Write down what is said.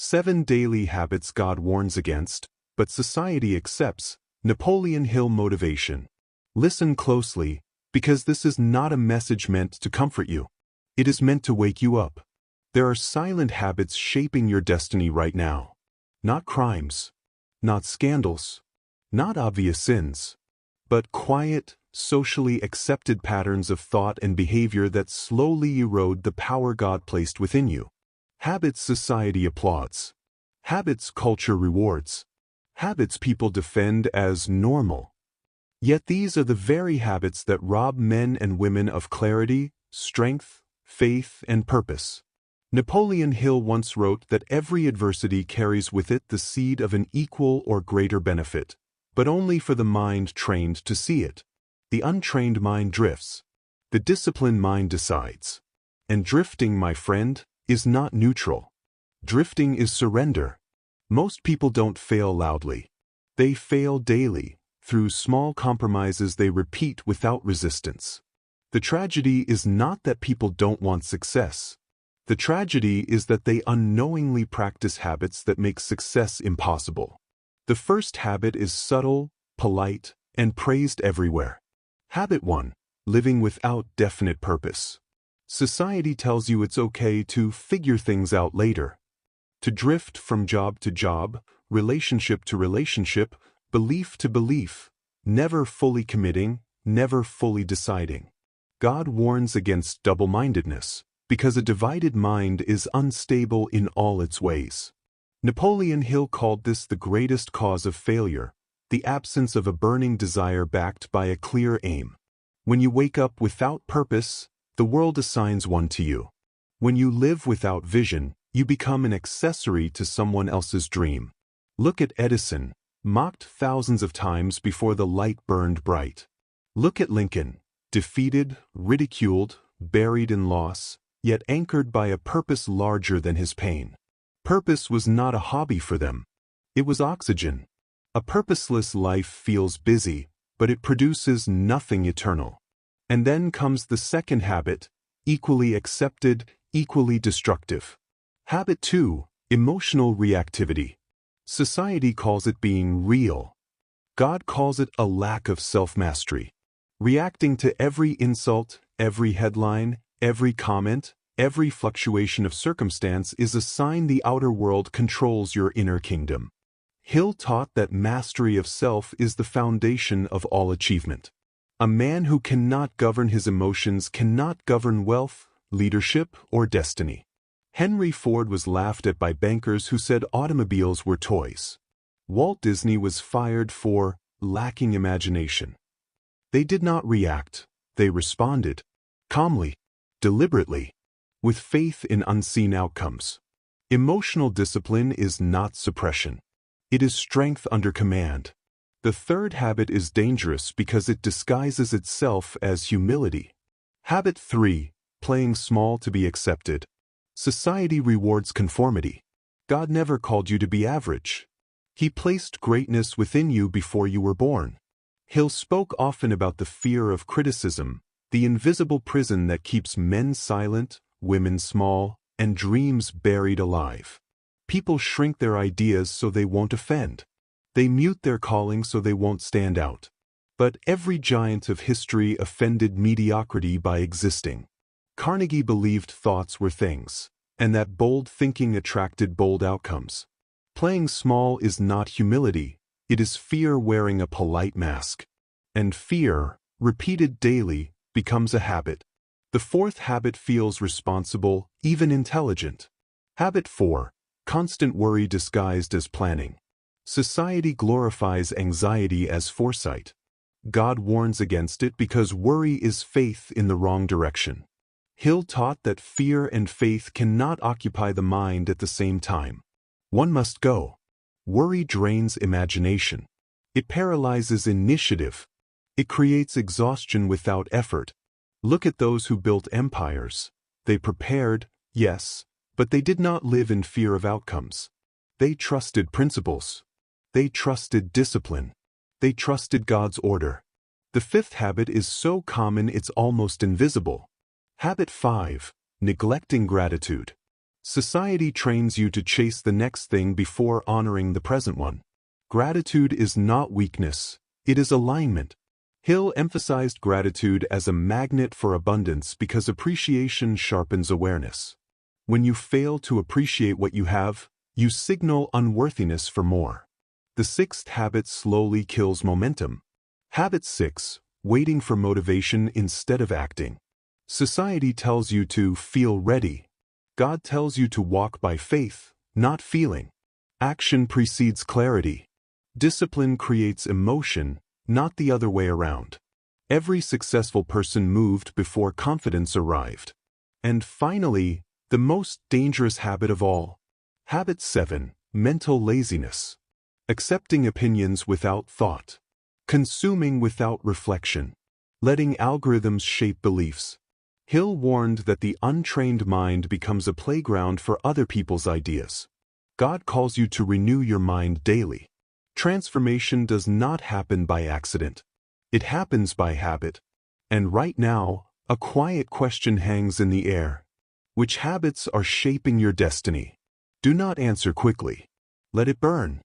7 Daily Habits God Warns Against, but Society Accepts. Napoleon Hill Motivation. Listen closely, because this is not a message meant to comfort you. It is meant to wake you up. There are silent habits shaping your destiny right now. Not crimes, not scandals, not obvious sins, but quiet, socially accepted patterns of thought and behavior that slowly erode the power God placed within you. Habits society applauds. Habits culture rewards. Habits people defend as normal. Yet these are the very habits that rob men and women of clarity, strength, faith, and purpose. Napoleon Hill once wrote that every adversity carries with it the seed of an equal or greater benefit, but only for the mind trained to see it. The untrained mind drifts. The disciplined mind decides. And drifting, my friend, is not neutral. Drifting is surrender. Most people don't fail loudly. They fail daily, through small compromises they repeat without resistance. The tragedy is not that people don't want success. The tragedy is that they unknowingly practice habits that make success impossible. The first habit is subtle, polite, and praised everywhere. Habit 1. Living without definite purpose. Society tells you it's okay to figure things out later. To drift from job to job, relationship to relationship, belief to belief, never fully committing, never fully deciding. God warns against double-mindedness, because a divided mind is unstable in all its ways. Napoleon Hill called this the greatest cause of failure, the absence of a burning desire backed by a clear aim. When you wake up without purpose, the world assigns one to you. When you live without vision, you become an accessory to someone else's dream. Look at Edison, mocked thousands of times before the light burned bright. Look at Lincoln, defeated, ridiculed, buried in loss, yet anchored by a purpose larger than his pain. Purpose was not a hobby for them. It was oxygen. A purposeless life feels busy, but it produces nothing eternal. And then comes the second habit, equally accepted, equally destructive. Habit 2, emotional reactivity. Society calls it being real. God calls it a lack of self-mastery. Reacting to every insult, every headline, every comment, every fluctuation of circumstance is a sign the outer world controls your inner kingdom. Hill taught that mastery of self is the foundation of all achievement. A man who cannot govern his emotions cannot govern wealth, leadership, or destiny. Henry Ford was laughed at by bankers who said automobiles were toys. Walt Disney was fired for lacking imagination. They did not react, they responded. Calmly, deliberately, with faith in unseen outcomes. Emotional discipline is not suppression. It is strength under command. The third habit is dangerous because it disguises itself as humility. Habit 3, playing small to be accepted. Society rewards conformity. God never called you to be average. He placed greatness within you before you were born. Hill spoke often about the fear of criticism, the invisible prison that keeps men silent, women small, and dreams buried alive. People shrink their ideas so they won't offend. They mute their calling so they won't stand out. But every giant of history offended mediocrity by existing. Carnegie believed thoughts were things, and that bold thinking attracted bold outcomes. Playing small is not humility, it is fear wearing a polite mask. And fear, repeated daily, becomes a habit. The fourth habit feels responsible, even intelligent. Habit 4, constant worry disguised as planning. Society glorifies anxiety as foresight. God warns against it because worry is faith in the wrong direction. Hill taught that fear and faith cannot occupy the mind at the same time. One must go. Worry drains imagination. It paralyzes initiative. It creates exhaustion without effort. Look at those who built empires. They prepared, yes, but they did not live in fear of outcomes. They trusted principles. They trusted discipline. They trusted God's order. The fifth habit is so common it's almost invisible. Habit 5, neglecting gratitude. Society trains you to chase the next thing before honoring the present one. Gratitude is not weakness, it is alignment. Hill emphasized gratitude as a magnet for abundance because appreciation sharpens awareness. When you fail to appreciate what you have, you signal unworthiness for more. The sixth habit slowly kills momentum. Habit 6. Waiting for motivation instead of acting. Society tells you to feel ready. God tells you to walk by faith, not feeling. Action precedes clarity. Discipline creates emotion, not the other way around. Every successful person moved before confidence arrived. And finally, the most dangerous habit of all. Habit 7. Mental laziness. Accepting opinions without thought. Consuming without reflection. Letting algorithms shape beliefs. Hill warned that the untrained mind becomes a playground for other people's ideas. God calls you to renew your mind daily. Transformation does not happen by accident. It happens by habit. And right now, a quiet question hangs in the air. Which habits are shaping your destiny? Do not answer quickly. Let it burn.